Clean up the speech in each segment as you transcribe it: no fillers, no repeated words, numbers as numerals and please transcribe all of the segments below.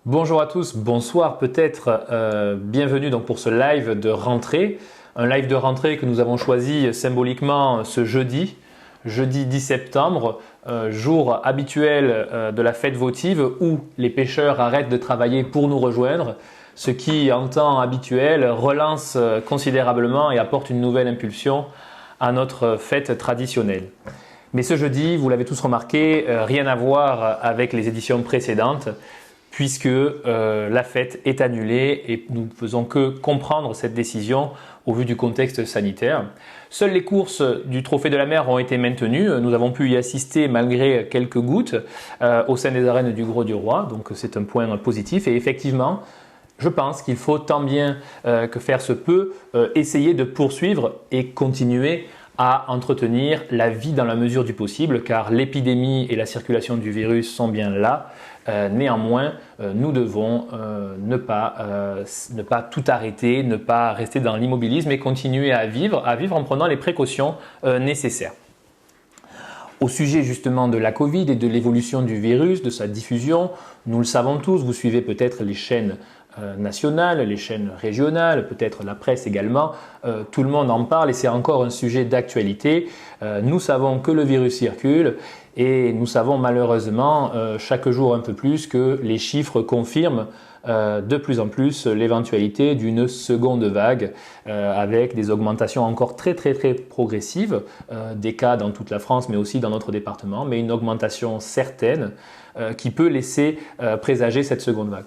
Bonjour à tous, bonsoir peut-être, bienvenue donc pour ce live de rentrée. Un live de rentrée que nous avons choisi symboliquement ce jeudi 10 septembre, jour habituel de la fête votive où les pêcheurs arrêtent de travailler pour nous rejoindre, ce qui en temps habituel relance considérablement et apporte une nouvelle impulsion à notre fête traditionnelle. Mais ce jeudi, vous l'avez tous remarqué, rien à voir avec les éditions précédentes, puisque la fête est annulée et nous ne faisons que comprendre cette décision au vu du contexte sanitaire. Seules les courses du Trophée de la Mer ont été maintenues. Nous avons pu y assister malgré quelques gouttes au sein des arènes du Grau du Roi, donc c'est un point positif. Et effectivement, je pense qu'il faut tant bien que faire se peut essayer de poursuivre et continuer à entretenir la vie dans la mesure du possible, car l'épidémie et la circulation du virus sont bien là. Néanmoins, nous devons ne pas tout arrêter, ne pas rester dans l'immobilisme et continuer à vivre en prenant les précautions nécessaires. Au sujet justement de la Covid et de l'évolution du virus, de sa diffusion, nous le savons tous, vous suivez peut-être les chaînes nationales, les chaînes régionales, peut-être la presse également, tout le monde en parle et c'est encore un sujet d'actualité. Nous savons que le virus circule et nous savons malheureusement chaque jour un peu plus que les chiffres confirment de plus en plus l'éventualité d'une seconde vague avec des augmentations encore très progressives des cas dans toute la France mais aussi dans notre département, mais une augmentation certaine qui peut laisser présager cette seconde vague.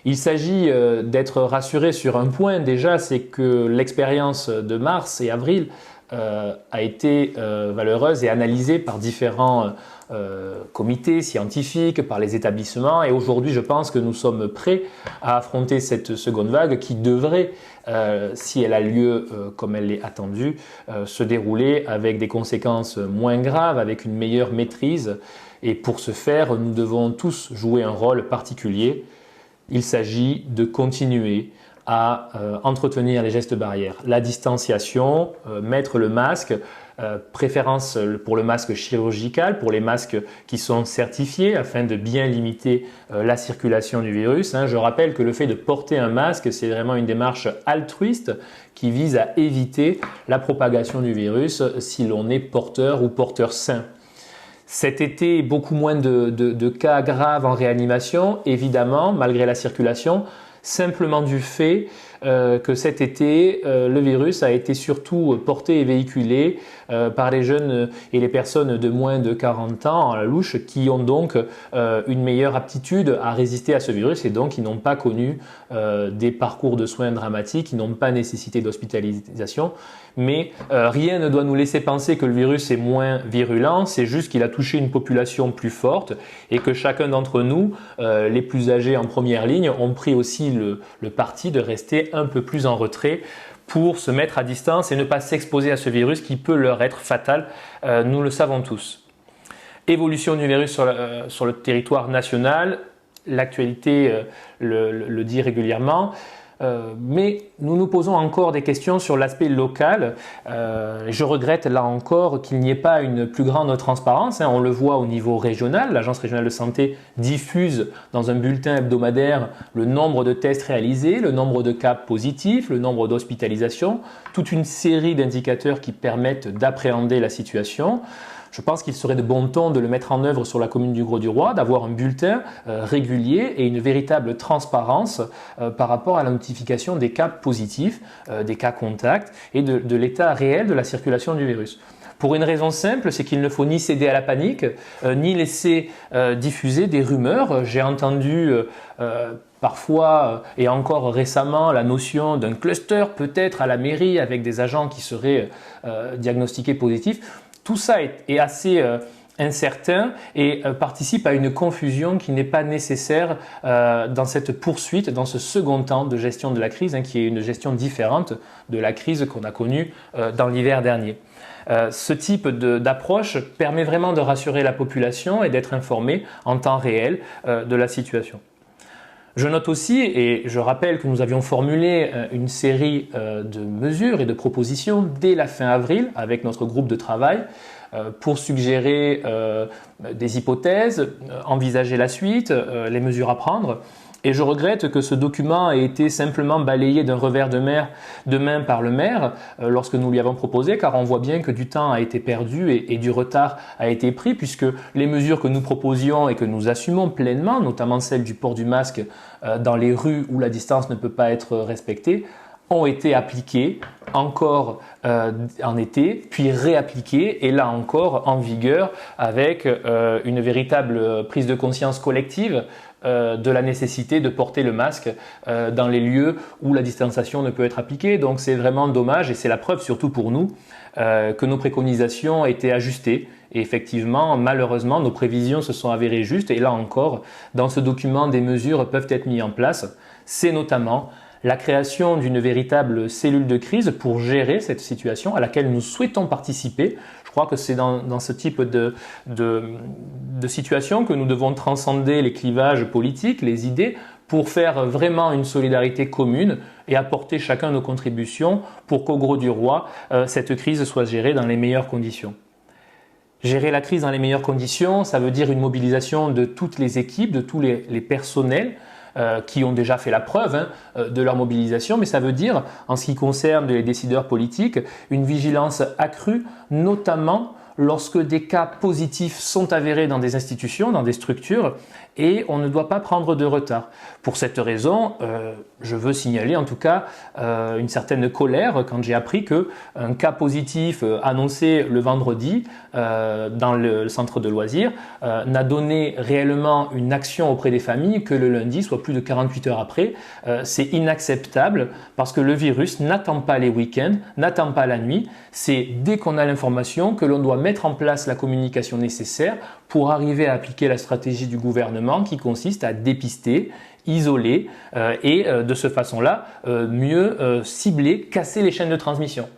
Il s'agit d'être rassuré sur un point déjà, c'est que l'expérience de mars et avril a été valeureuse et analysée par différents comités scientifiques, par les établissements. Et aujourd'hui, je pense que nous sommes prêts à affronter cette seconde vague qui devrait, si elle a lieu comme elle est attendue, se dérouler avec des conséquences moins graves, avec une meilleure maîtrise. Et pour ce faire, nous devons tous jouer un rôle particulier. Il s'agit de continuer à entretenir les gestes barrières, la distanciation, mettre le masque, préférence pour le masque chirurgical, pour les masques qui sont certifiés afin de bien limiter la circulation du virus. Je rappelle que le fait de porter un masque, c'est vraiment une démarche altruiste qui vise à éviter la propagation du virus si l'on est porteur ou porteur sain. Cet été, beaucoup moins de cas graves en réanimation, évidemment, malgré la circulation, simplement du fait que cet été, le virus a été surtout porté et véhiculé par les jeunes et les personnes de moins de 40 ans à la louche qui ont donc une meilleure aptitude à résister à ce virus et donc ils n'ont pas connu des parcours de soins dramatiques, qui n'ont pas nécessité d'hospitalisation. Mais rien ne doit nous laisser penser que le virus est moins virulent, c'est juste qu'il a touché une population plus forte et que chacun d'entre nous, les plus âgés en première ligne, ont pris aussi le parti de rester un peu plus en retrait pour se mettre à distance et ne pas s'exposer à ce virus qui peut leur être fatal, nous le savons tous. Évolution du virus sur le territoire national, l'actualité le dit régulièrement. Mais nous nous posons encore des questions sur l'aspect local. Je regrette là encore qu'il n'y ait pas une plus grande transparence. On le voit au niveau régional. L'Agence régionale de santé diffuse dans un bulletin hebdomadaire le nombre de tests réalisés, le nombre de cas positifs, le nombre d'hospitalisations, toute une série d'indicateurs qui permettent d'appréhender la situation. Je pense qu'il serait de bon ton de le mettre en œuvre sur la commune du Grau du Roi, d'avoir un bulletin régulier et une véritable transparence par rapport à la notification des cas positifs, des cas contacts et de l'état réel de la circulation du virus. Pour une raison simple, c'est qu'il ne faut ni céder à la panique, ni laisser diffuser des rumeurs. J'ai entendu parfois et encore récemment la notion d'un cluster peut-être à la mairie avec des agents qui seraient diagnostiqués positifs. Tout ça est assez incertain et participe à une confusion qui n'est pas nécessaire dans cette poursuite, dans ce second temps de gestion de la crise, qui est une gestion différente de la crise qu'on a connue dans l'hiver dernier. Ce type d'approche permet vraiment de rassurer la population et d'être informé en temps réel de la situation. Je note aussi, et je rappelle que nous avions formulé une série de mesures et de propositions dès la fin avril avec notre groupe de travail pour suggérer des hypothèses, envisager la suite, les mesures à prendre. Et je regrette que ce document ait été simplement balayé d'un revers de main par le maire lorsque nous lui avons proposé, car on voit bien que du temps a été perdu et du retard a été pris, puisque les mesures que nous proposions et que nous assumons pleinement, notamment celle du port du masque dans les rues où la distance ne peut pas être respectée, ont été appliquées encore en été, puis réappliquées et là encore en vigueur avec une véritable prise de conscience collective de la nécessité de porter le masque dans les lieux où la distanciation ne peut être appliquée. Donc c'est vraiment dommage et c'est la preuve surtout pour nous que nos préconisations étaient ajustées. Et effectivement, malheureusement, nos prévisions se sont avérées justes et là encore, dans ce document, des mesures peuvent être mises en place. C'est notamment la création d'une véritable cellule de crise pour gérer cette situation à laquelle nous souhaitons participer. Je crois que c'est dans ce type de situation que nous devons transcender les clivages politiques, les idées, pour faire vraiment une solidarité commune et apporter chacun nos contributions pour qu'au gros du roi, cette crise soit gérée dans les meilleures conditions. Gérer la crise dans les meilleures conditions, ça veut dire une mobilisation de toutes les équipes, de tous les personnels, qui ont déjà fait la preuve de leur mobilisation, mais ça veut dire, en ce qui concerne les décideurs politiques, une vigilance accrue, notamment lorsque des cas positifs sont avérés dans des institutions, dans des structures, et on ne doit pas prendre de retard. Pour cette raison, je veux signaler en tout cas une certaine colère quand j'ai appris qu'un cas positif annoncé le vendredi dans le centre de loisirs n'a donné réellement une action auprès des familles que le lundi, soit plus de 48 heures après. C'est inacceptable parce que le virus n'attend pas les week-ends, n'attend pas la nuit. C'est dès qu'on a l'information que l'on doit mettre en place la communication nécessaire pour arriver à appliquer la stratégie du gouvernement qui consiste à dépister, isoler et de cette façon-là, mieux cibler, casser les chaînes de transmission.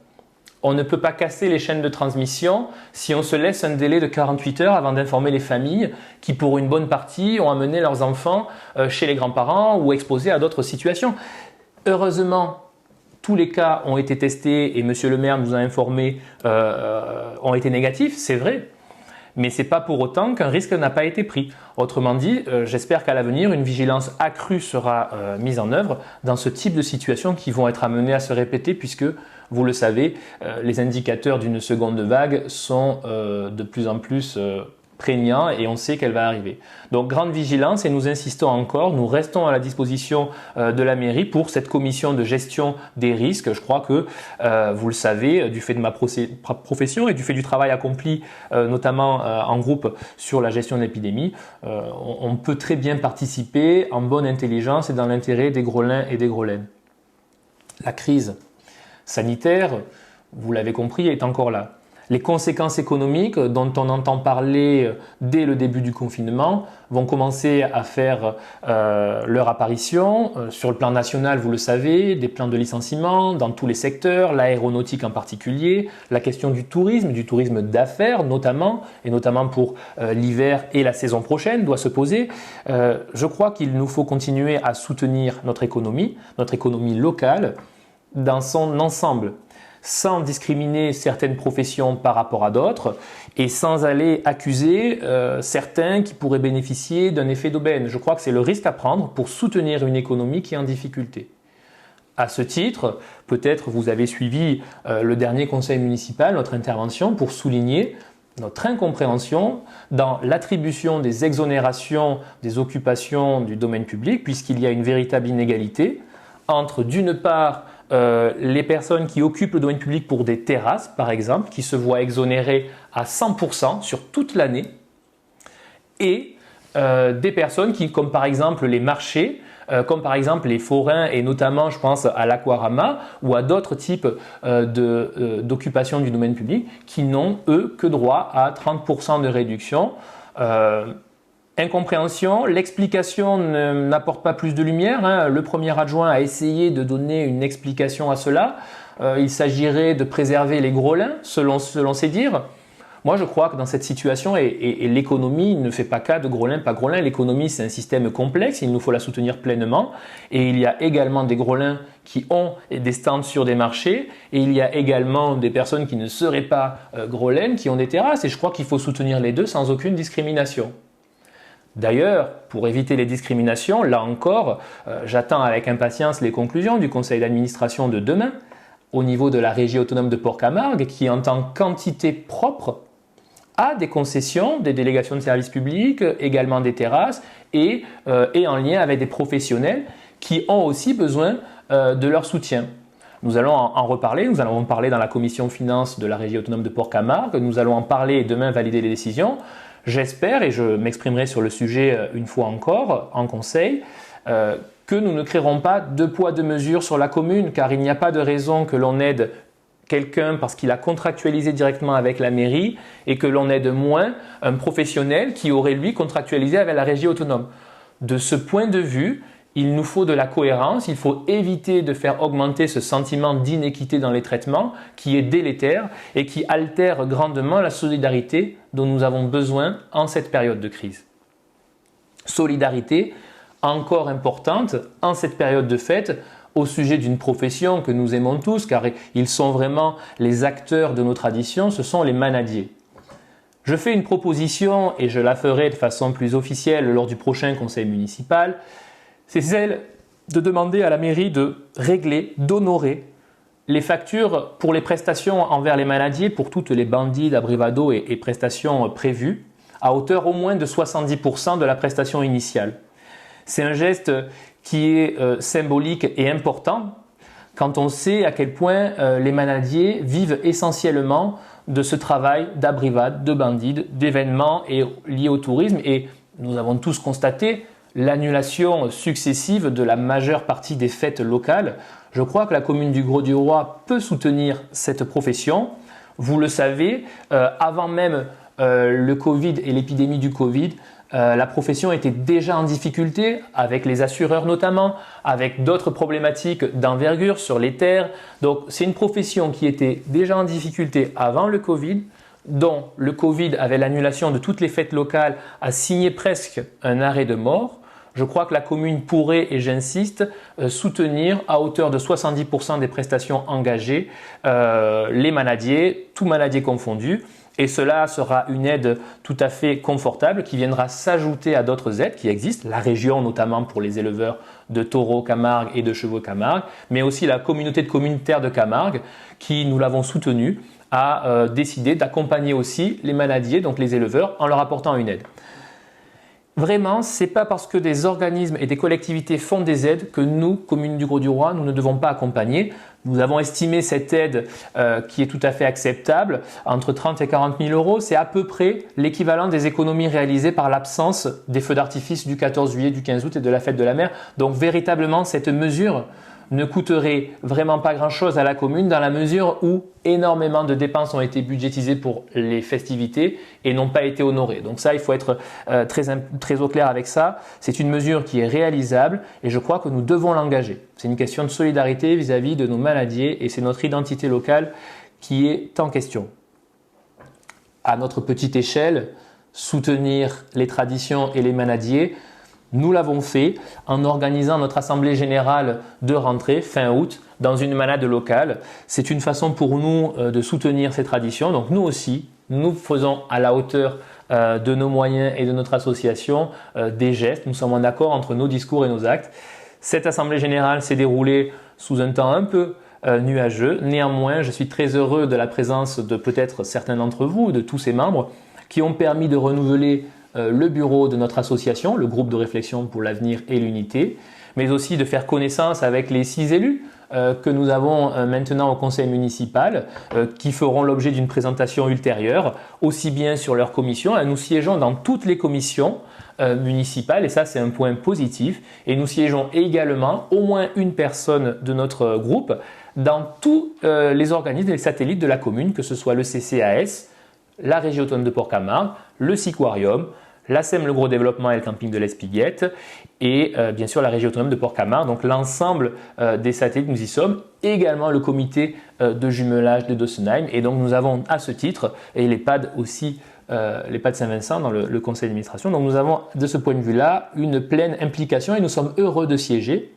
On ne peut pas casser les chaînes de transmission si on se laisse un délai de 48 heures avant d'informer les familles qui, pour une bonne partie, ont amené leurs enfants chez les grands-parents ou exposés à d'autres situations. Heureusement, tous les cas ont été testés et Monsieur le maire nous a informés ont été négatifs, c'est vrai. Mais ce n'est pas pour autant qu'un risque n'a pas été pris. Autrement dit, j'espère qu'à l'avenir, une vigilance accrue sera mise en œuvre dans ce type de situations qui vont être amenées à se répéter puisque, vous le savez, les indicateurs d'une seconde vague sont de plus en plus prégnant et on sait qu'elle va arriver. Donc grande vigilance et nous insistons encore, nous restons à la disposition de la mairie pour cette commission de gestion des risques. Je crois que vous le savez, du fait de ma profession et du fait du travail accompli notamment en groupe sur la gestion de l'épidémie, on peut très bien participer en bonne intelligence et dans l'intérêt des Grolins et des Grolaines. La crise sanitaire, vous l'avez compris, est encore là. Les conséquences économiques dont on entend parler dès le début du confinement vont commencer à faire leur apparition. Sur le plan national, vous le savez, des plans de licenciement dans tous les secteurs, l'aéronautique en particulier, la question du tourisme d'affaires notamment, et notamment pour l'hiver et la saison prochaine doit se poser. Je crois qu'il nous faut continuer à soutenir notre économie locale dans son ensemble, sans discriminer certaines professions par rapport à d'autres et sans aller accuser certains qui pourraient bénéficier d'un effet d'aubaine. Je crois que c'est le risque à prendre pour soutenir une économie qui est en difficulté. À ce titre, peut-être vous avez suivi le dernier conseil municipal, notre intervention, pour souligner notre incompréhension dans l'attribution des exonérations des occupations du domaine public, puisqu'il y a une véritable inégalité entre, d'une part, les personnes qui occupent le domaine public pour des terrasses, par exemple, qui se voient exonérées à 100% sur toute l'année, et des personnes qui, comme par exemple les marchés, comme par exemple les forains, et notamment je pense à l'Aquarama ou à d'autres types d'occupation du domaine public, qui n'ont, eux, que droit à 30% de réduction. Incompréhension, l'explication n'apporte pas plus de lumière. Le premier adjoint a essayé de donner une explication à cela. Il s'agirait de préserver les Grolins, selon ses dires. Moi, je crois que dans cette situation, et l'économie ne fait pas cas de Grolins, pas Grolins, l'économie c'est un système complexe, il nous faut la soutenir pleinement. Et il y a également des Grolins qui ont des stands sur des marchés, et il y a également des personnes qui ne seraient pas Grolins, qui ont des terrasses. Et je crois qu'il faut soutenir les deux sans aucune discrimination. D'ailleurs, pour éviter les discriminations, là encore, j'attends avec impatience les conclusions du conseil d'administration de demain au niveau de la régie autonome de Port-Camargue qui, en tant qu'entité propre, a des concessions, des délégations de services publics, également des terrasses et en lien avec des professionnels qui ont aussi besoin de leur soutien. Nous allons en reparler, nous allons en parler dans la commission finances de la régie autonome de Port-Camargue, nous allons en parler et demain valider les décisions. J'espère, et je m'exprimerai sur le sujet une fois encore en conseil, que nous ne créerons pas deux poids deux mesures sur la commune, car il n'y a pas de raison que l'on aide quelqu'un parce qu'il a contractualisé directement avec la mairie et que l'on aide moins un professionnel qui aurait lui contractualisé avec la régie autonome. De ce point de vue, il nous faut de la cohérence, il faut éviter de faire augmenter ce sentiment d'inéquité dans les traitements qui est délétère et qui altère grandement la solidarité dont nous avons besoin en cette période de crise. Solidarité encore importante en cette période de fête au sujet d'une profession que nous aimons tous car ils sont vraiment les acteurs de nos traditions, ce sont les manadiers. Je fais une proposition et je la ferai de façon plus officielle lors du prochain conseil municipal. C'est celle de demander à la mairie de régler, d'honorer les factures pour les prestations envers les manadiers pour toutes les bandits, abrivado et prestations prévues à hauteur au moins de 70% de la prestation initiale. C'est un geste qui est symbolique et important quand on sait à quel point les manadiers vivent essentiellement de ce travail d'abrivade, de bandits, d'événements liés au tourisme et nous avons tous constaté l'annulation successive de la majeure partie des fêtes locales. Je crois que la commune du Grau-du-Roi peut soutenir cette profession. Vous le savez, avant même le Covid et l'épidémie du Covid, la profession était déjà en difficulté avec les assureurs notamment, avec d'autres problématiques d'envergure sur les terres. Donc c'est une profession qui était déjà en difficulté avant le Covid, dont le Covid avec l'annulation de toutes les fêtes locales a signé presque un arrêt de mort. Je crois que la commune pourrait, et j'insiste, soutenir à hauteur de 70% des prestations engagées les manadiers, tous manadiers confondus. Et cela sera une aide tout à fait confortable qui viendra s'ajouter à d'autres aides qui existent, la région notamment pour les éleveurs de taureaux Camargue et de chevaux Camargue, mais aussi la communauté de communes Terre de Camargue qui, nous l'avons soutenu, a décidé d'accompagner aussi les manadiers, donc les éleveurs, en leur apportant une aide. Vraiment, ce n'est pas parce que des organismes et des collectivités font des aides que nous, commune du Grau-du-Roi, nous ne devons pas accompagner. Nous avons estimé cette aide qui est tout à fait acceptable, entre 30 et 40 000 euros. C'est à peu près l'équivalent des économies réalisées par l'absence des feux d'artifice du 14 juillet, du 15 août et de la fête de la mer. Donc véritablement, cette mesure ne coûterait vraiment pas grand-chose à la commune dans la mesure où énormément de dépenses ont été budgétisées pour les festivités et n'ont pas été honorées. Donc ça, il faut être très au clair avec ça. C'est une mesure qui est réalisable et je crois que nous devons l'engager. C'est une question de solidarité vis-à-vis de nos manadiers et c'est notre identité locale qui est en question. À notre petite échelle, soutenir les traditions et les manadiers, nous l'avons fait en organisant notre assemblée générale de rentrée fin août dans une manade locale. C'est une façon pour nous de soutenir ces traditions. Donc nous aussi, nous faisons à la hauteur de nos moyens et de notre association des gestes. Nous sommes en accord entre nos discours et nos actes. Cette assemblée générale s'est déroulée sous un temps un peu nuageux. Néanmoins, je suis très heureux de la présence de peut-être certains d'entre vous, de tous ces membres, qui ont permis de renouveler le bureau de notre association, le groupe de réflexion pour l'avenir et l'unité, mais aussi de faire connaissance avec les 6 élus que nous avons maintenant au conseil municipal, qui feront l'objet d'une présentation ultérieure, aussi bien sur leur commission. Nous siégeons dans toutes les commissions municipales et ça c'est un point positif. Et nous siégeons également au moins une personne de notre groupe dans tous les organismes et les satellites de la commune, que ce soit le CCAS, la régie autonome de Port-Camargue, le Siquarium, la SEM Le Gros Développement et le camping de l'Espiguette et bien sûr la régie autonome de Port-Camargue. Donc l'ensemble des satellites, nous y sommes. Également le comité de jumelage de Dossenheim. Et donc nous avons à ce titre, et l'EHPAD aussi, l'EHPAD Saint-Vincent dans le conseil d'administration. Donc nous avons de ce point de vue-là une pleine implication et nous sommes heureux de siéger.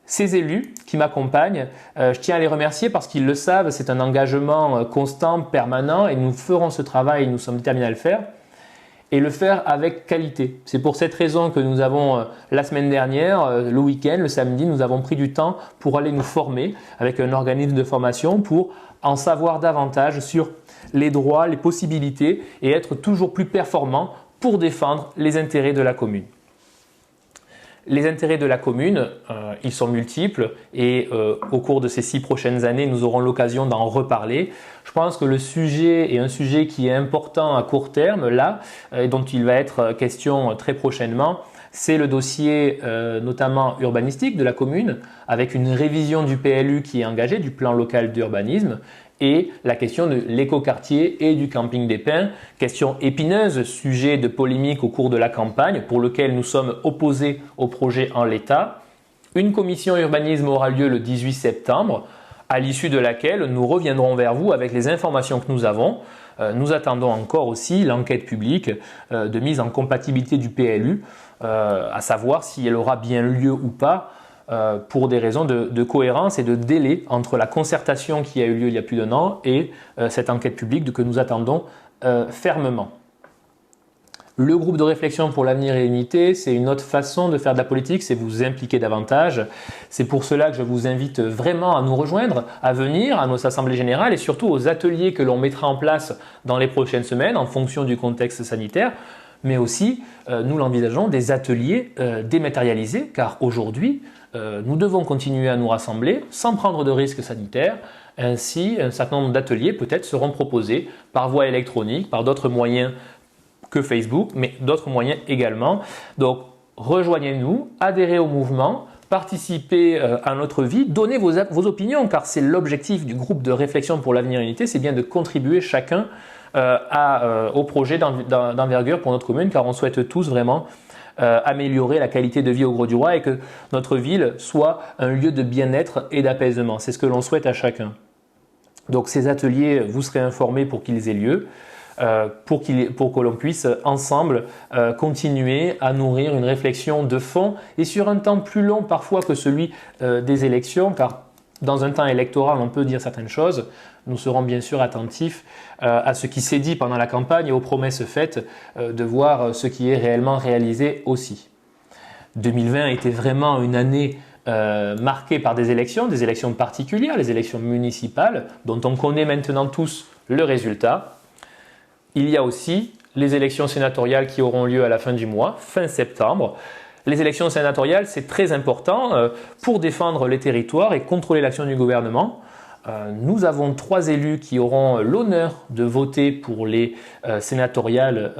Ces élus qui m'accompagnent, je tiens à les remercier parce qu'ils le savent, c'est un engagement constant, permanent et nous ferons ce travail, nous sommes déterminés à le faire. et le faire avec qualité. C'est pour cette raison que nous avons, la semaine dernière, le week-end, le samedi, nous avons pris du temps pour aller nous former avec un organisme de formation pour en savoir davantage sur les droits, les possibilités et être toujours plus performant pour défendre les intérêts de la commune. Les intérêts de la commune, ils sont multiples et au cours de ces 6 prochaines années, nous aurons l'occasion d'en reparler. Je pense que le sujet est un sujet qui est important à court terme, là, et dont il va être question très prochainement. C'est le dossier notamment urbanistique de la commune, avec une révision du PLU qui est engagée, du plan local d'urbanisme, et la question de l'écoquartier et du camping des Pins, question épineuse, sujet de polémique au cours de la campagne pour lequel nous sommes opposés au projet en l'état. Une commission urbanisme aura lieu le 18 septembre, à l'issue de laquelle nous reviendrons vers vous avec les informations que nous avons. Nous attendons encore aussi l'enquête publique de mise en compatibilité du PLU, à savoir si elle aura bien lieu ou pas, pour des raisons de cohérence et de délai entre la concertation qui a eu lieu il y a plus d'1 an et cette enquête publique que nous attendons fermement. Le groupe de réflexion pour l'avenir et l'unité, c'est une autre façon de faire de la politique, c'est vous impliquer davantage. C'est pour cela que je vous invite vraiment à nous rejoindre, à venir à nos assemblées générales et surtout aux ateliers que l'on mettra en place dans les prochaines semaines en fonction du contexte sanitaire. Mais aussi, nous l'envisageons, des ateliers dématérialisés, car aujourd'hui, nous devons continuer à nous rassembler sans prendre de risques sanitaires. Ainsi, un certain nombre d'ateliers peut-être seront proposés par voie électronique, par d'autres moyens que Facebook, mais d'autres moyens également. Donc, rejoignez-nous, adhérez au mouvement, participez à notre vie, donnez vos opinions, car c'est l'objectif du groupe de réflexion pour l'avenir et l'unité, c'est bien de contribuer chacun au projet d'envergure pour notre commune, car on souhaite tous vraiment améliorer la qualité de vie au Grau-du-Roi et que notre ville soit un lieu de bien-être et d'apaisement. C'est ce que l'on souhaite à chacun. Donc ces ateliers, vous serez informés pour qu'ils aient lieu, pour que l'on puisse ensemble continuer à nourrir une réflexion de fond et sur un temps plus long parfois que celui des élections, car dans un temps électoral, on peut dire certaines choses. Nous serons bien sûr attentifs à ce qui s'est dit pendant la campagne et aux promesses faites, de voir ce qui est réellement réalisé aussi. 2020 a été vraiment une année marquée par des élections particulières, les élections municipales, dont on connaît maintenant tous le résultat. Il y a aussi les élections sénatoriales qui auront lieu à la fin du mois, fin septembre. Les élections sénatoriales, c'est très important pour défendre les territoires et contrôler l'action du gouvernement. Nous avons 3 élus qui auront l'honneur de voter pour les sénatoriales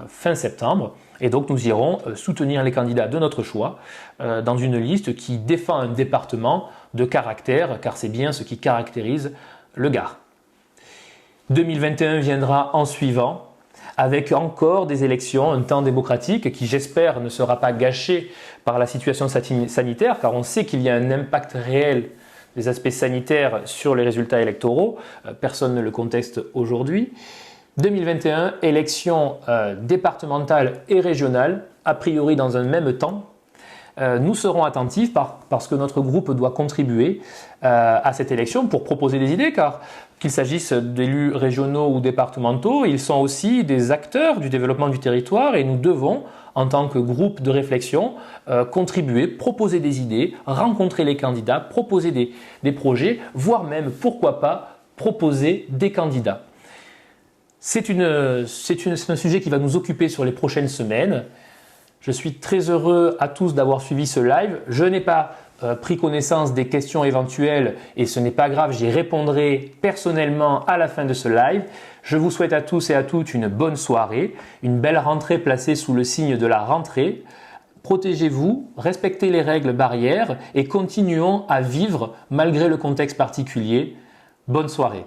fin septembre. Et donc nous irons soutenir les candidats de notre choix dans une liste qui défend un département de caractère, car c'est bien ce qui caractérise le Gard. 2021 viendra en suivant, avec encore des élections, un temps démocratique qui, j'espère, ne sera pas gâché par la situation sanitaire, car on sait qu'il y a un impact réel des aspects sanitaires sur les résultats électoraux. Personne ne le conteste aujourd'hui. 2021, élections départementales et régionales, a priori dans un même temps. Nous serons attentifs parce que notre groupe doit contribuer à cette élection pour proposer des idées, car qu'il s'agisse d'élus régionaux ou départementaux, ils sont aussi des acteurs du développement du territoire et nous devons, en tant que groupe de réflexion, contribuer, proposer des idées, rencontrer les candidats, proposer des projets, voire même, pourquoi pas, proposer des candidats. C'est un sujet qui va nous occuper sur les prochaines semaines. Je suis très heureux à tous d'avoir suivi ce live. Je n'ai pas pris connaissance des questions éventuelles et ce n'est pas grave, j'y répondrai personnellement à la fin de ce live. Je vous souhaite à tous et à toutes une bonne soirée, une belle rentrée placée sous le signe de la rentrée. Protégez-vous, respectez les règles barrières et continuons à vivre malgré le contexte particulier. Bonne soirée.